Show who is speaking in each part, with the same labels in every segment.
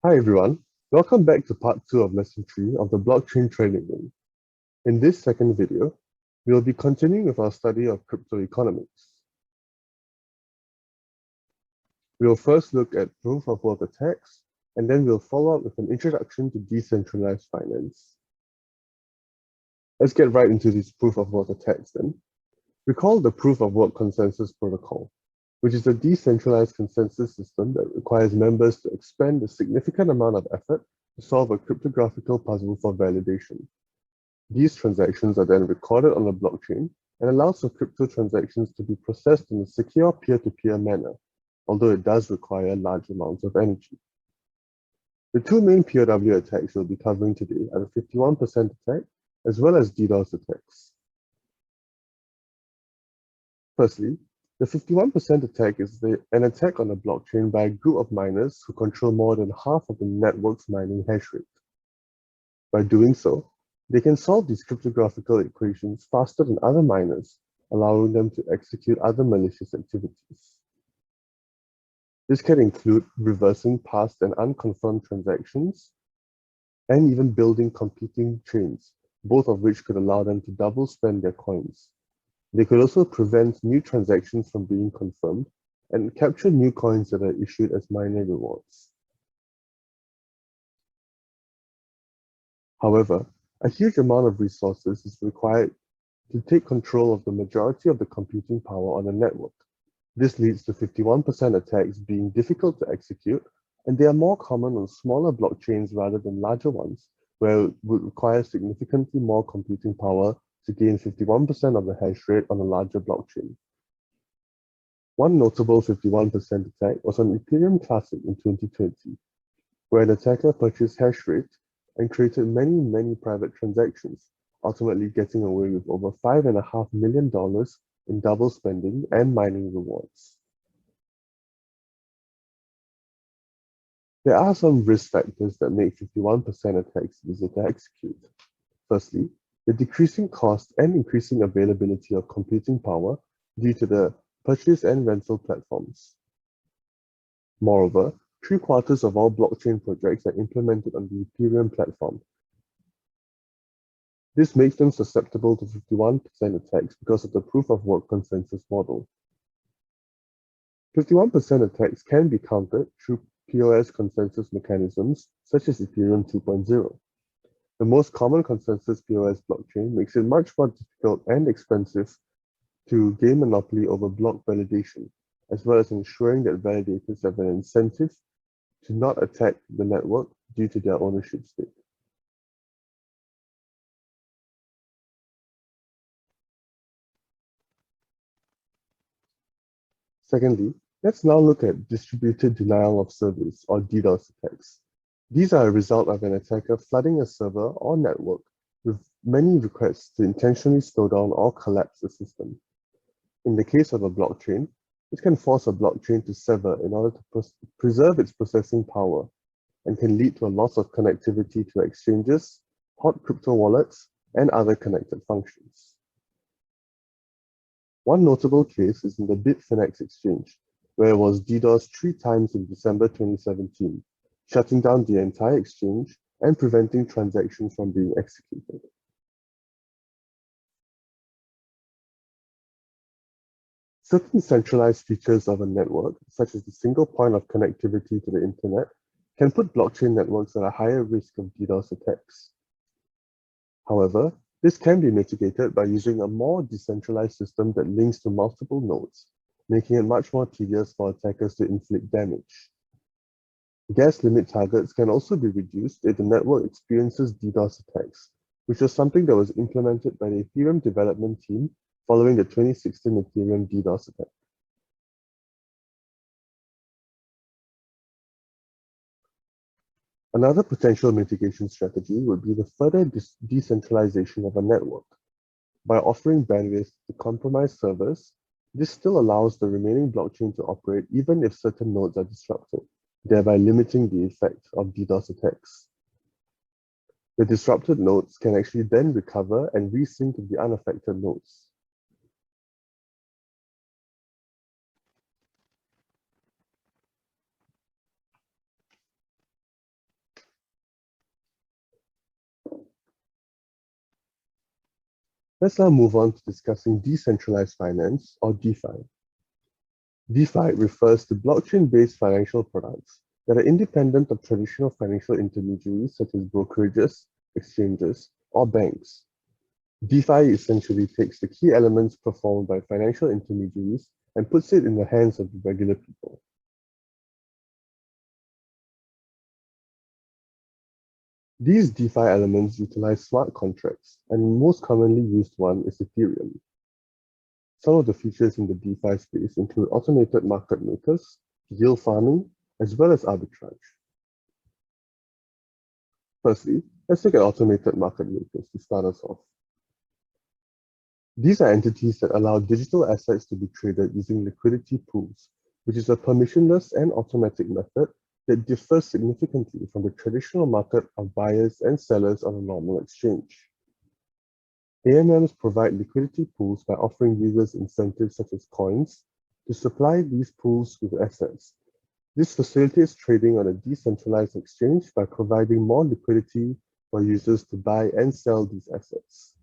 Speaker 1: Hi everyone, welcome back to part 2 of lesson 3 of the blockchain training room. In this second video, we will be continuing with our study of cryptoeconomics. We will first look at proof of work attacks, and then we'll follow up with an introduction to decentralized finance. Let's get right into these proof of work attacks then. Recall the proof of work consensus protocol, which is a decentralized consensus system that requires members to expend a significant amount of effort to solve a cryptographical puzzle for validation. These transactions are then recorded on the blockchain and allows for crypto transactions to be processed in a secure peer-to-peer manner, although it does require large amounts of energy. The two main POW attacks we'll be covering today are the 51% attack as well as DDoS attacks. Firstly, the 51% attack is an attack on a blockchain by a group of miners who control more than half of the network's mining hash rate. By doing so, they can solve these cryptographical equations faster than other miners, allowing them to execute other malicious activities. This can include reversing past and unconfirmed transactions, and even building competing chains, both of which could allow them to double spend their coins. They could also prevent new transactions from being confirmed and capture new coins that are issued as miner rewards. However, a huge amount of resources is required to take control of the majority of the computing power on a network. This leads to 51% attacks being difficult to execute, and they are more common on smaller blockchains rather than larger ones, where it would require significantly more computing power to gain 51% of the hash rate on a larger blockchain. One notable 51% attack was on Ethereum Classic in 2020, where an attacker purchased hash rate and created many private transactions, ultimately getting away with over $5.5 million in double spending and mining rewards. There are some risk factors that make 51% attacks easier to execute. Firstly, the decreasing cost and increasing availability of computing power due to the purchase and rental platforms. Moreover, 3/4 of all blockchain projects are implemented on the Ethereum platform. This makes them susceptible to 51% attacks because of the proof of work consensus model. 51% attacks can be countered through POS consensus mechanisms such as Ethereum 2.0. The most common consensus POS blockchain makes it much more difficult and expensive to gain monopoly over block validation, as well as ensuring that validators have an incentive to not attack the network due to their ownership stake. Secondly, let's now look at distributed denial of service or DDoS attacks. These are a result of an attacker flooding a server or network with many requests to intentionally slow down or collapse the system. In the case of a blockchain, it can force a blockchain to sever in order to preserve its processing power and can lead to a loss of connectivity to exchanges, hot crypto wallets, and other connected functions. One notable case is in the Bitfinex exchange, where it was DDoS 3 times in December 2017, shutting down the entire exchange and preventing transactions from being executed. Certain centralized features of a network, such as the single point of connectivity to the internet, can put blockchain networks at a higher risk of DDoS attacks. However, this can be mitigated by using a more decentralized system that links to multiple nodes, making it much more tedious for attackers to inflict damage. Gas limit targets can also be reduced if the network experiences DDoS attacks, which was something that was implemented by the Ethereum development team following the 2016 Ethereum DDoS attack. Another potential mitigation strategy would be the further decentralization of a network. By offering bandwidth to compromised servers, this still allows the remaining blockchain to operate even if certain nodes are disrupted, thereby limiting the effect of DDoS attacks. The disrupted nodes can actually then recover and resync the unaffected nodes. Let's now move on to discussing decentralized finance, or DeFi. DeFi refers to blockchain-based financial products that are independent of traditional financial intermediaries such as brokerages, exchanges, or banks. DeFi essentially takes the key elements performed by financial intermediaries and puts it in the hands of the regular people. These DeFi elements utilize smart contracts, and the most commonly used one is Ethereum. Some of the features in the DeFi space include automated market makers, yield farming, as well as arbitrage. Firstly, let's look at automated market makers to start us off. These are entities that allow digital assets to be traded using liquidity pools, which is a permissionless and automatic method that differs significantly from the traditional market of buyers and sellers on a normal exchange. AMMs provide liquidity pools by offering users incentives such as coins to supply these pools with assets. This facilitates trading on a decentralized exchange by providing more liquidity for users to buy and sell these assets.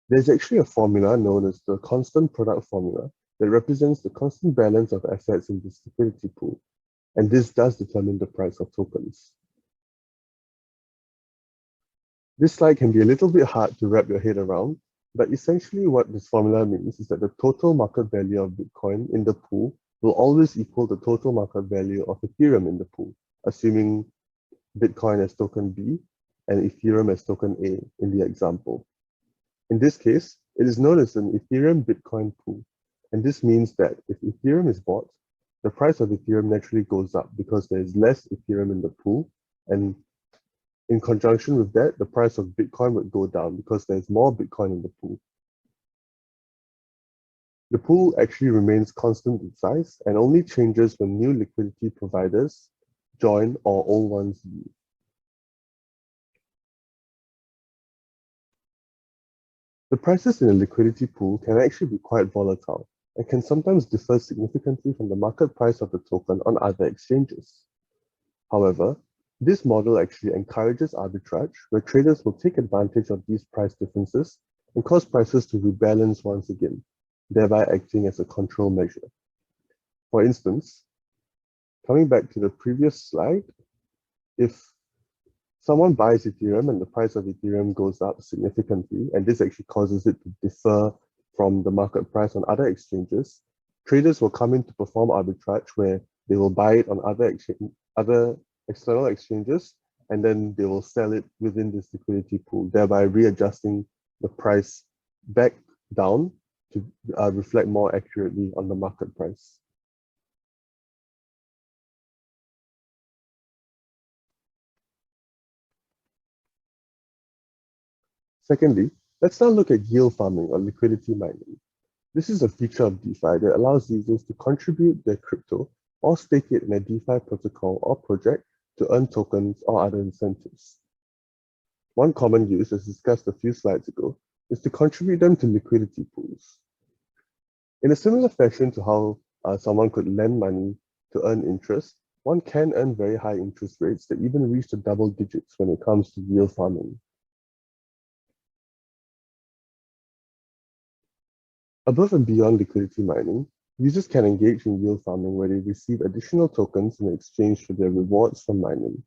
Speaker 1: There's actually a formula known as the constant product formula that represents the constant balance of assets in this liquidity pool, and this does determine the price of tokens. This slide can be a little bit hard to wrap your head around, but essentially what this formula means is that the total market value of Bitcoin in the pool will always equal the total market value of Ethereum in the pool, assuming Bitcoin as token B and Ethereum as token A in the example. In this case, it is known as an Ethereum Bitcoin pool, and this means that if Ethereum is bought, the price of Ethereum naturally goes up because there is less Ethereum in the pool, and in conjunction with that, the price of Bitcoin would go down because there's more Bitcoin in the pool. The pool actually remains constant in size and only changes when new liquidity providers join or old ones leave. The prices in a liquidity pool can actually be quite volatile and can sometimes differ significantly from the market price of the token on other exchanges. However, this model actually encourages arbitrage, where traders will take advantage of these price differences and cause prices to rebalance once again, thereby acting as a control measure. For instance, coming back to the previous slide, if someone buys Ethereum and the price of Ethereum goes up significantly, and this actually causes it to differ from the market price on other exchanges, traders will come in to perform arbitrage where they will buy it on other external exchanges, and then they will sell it within this liquidity pool, thereby readjusting the price back down to reflect more accurately on the market price. Secondly, let's now look at yield farming or liquidity mining. This is a feature of DeFi that allows users to contribute their crypto or stake it in a DeFi protocol or project to earn tokens or other incentives. One common use, as discussed a few slides ago, is to contribute them to liquidity pools. In a similar fashion to how someone could lend money to earn interest, one can earn very high interest rates that even reach the double digits when it comes to yield farming. Above and beyond liquidity mining, users can engage in yield farming where they receive additional tokens in exchange for their rewards from mining,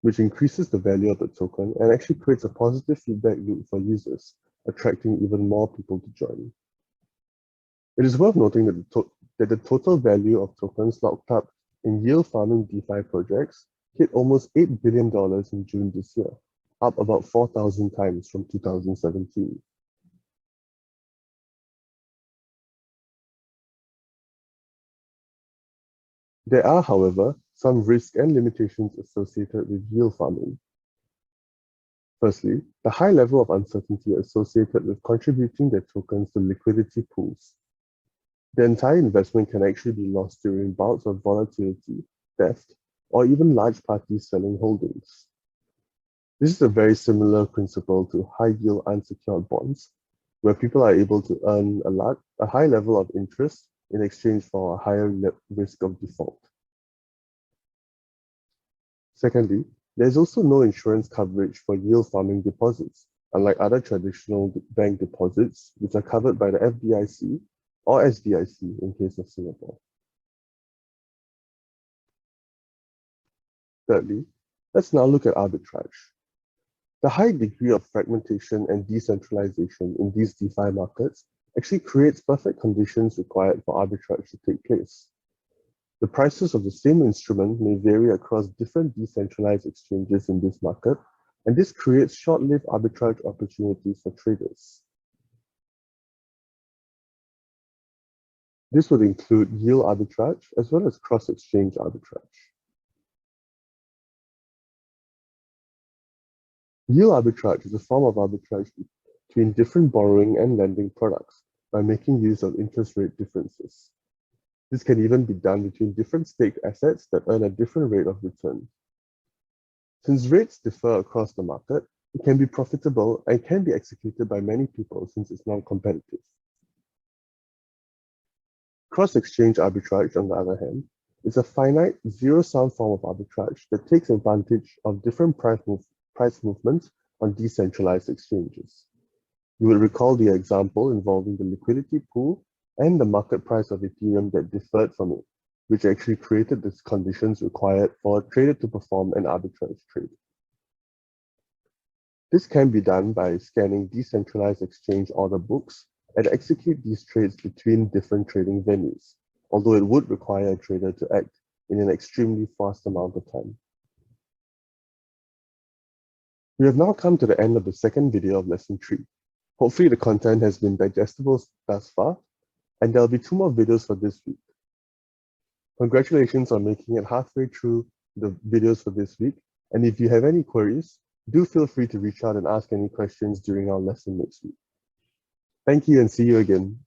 Speaker 1: which increases the value of the token and actually creates a positive feedback loop for users, attracting even more people to join. It is worth noting that the total value of tokens locked up in yield farming DeFi projects hit almost $8 billion in June this year, up about 4,000 times from 2017. There are, however, some risks and limitations associated with yield farming. Firstly, the high level of uncertainty associated with contributing their tokens to liquidity pools. The entire investment can actually be lost during bouts of volatility, theft, or even large parties selling holdings. This is a very similar principle to high-yield unsecured bonds, where people are able to earn a high level of interest in exchange for a higher risk of default. Secondly, There's also no insurance coverage for yield farming deposits, unlike other traditional bank deposits, which are covered by the FDIC or SDIC in case of Singapore. Thirdly, let's now look at arbitrage. The high degree of fragmentation and decentralization in these DeFi markets actually creates perfect conditions required for arbitrage to take place. The prices of the same instrument may vary across different decentralized exchanges in this market, and this creates short-lived arbitrage opportunities for traders. This would include yield arbitrage as well as cross-exchange arbitrage. Yield arbitrage is a form of arbitrage between different borrowing and lending products by making use of interest rate differences. This can even be done between different staked assets that earn a different rate of return. Since rates differ across the market, it can be profitable and can be executed by many people since it's non-competitive. Cross-exchange arbitrage, on the other hand, is a finite, zero-sum form of arbitrage that takes advantage of different price movements on decentralized exchanges. You will recall the example involving the liquidity pool and the market price of Ethereum that differed from it, which actually created the conditions required for a trader to perform an arbitrage trade. This can be done by scanning decentralized exchange order books and execute these trades between different trading venues, although it would require a trader to act in an extremely fast amount of time. We have now come to the end of the second video of Lesson 3. Hopefully the content has been digestible thus far, and there'll be 2 more videos for this week. Congratulations on making it halfway through the videos for this week, and if you have any queries, do feel free to reach out and ask any questions during our lesson next week. Thank you and see you again.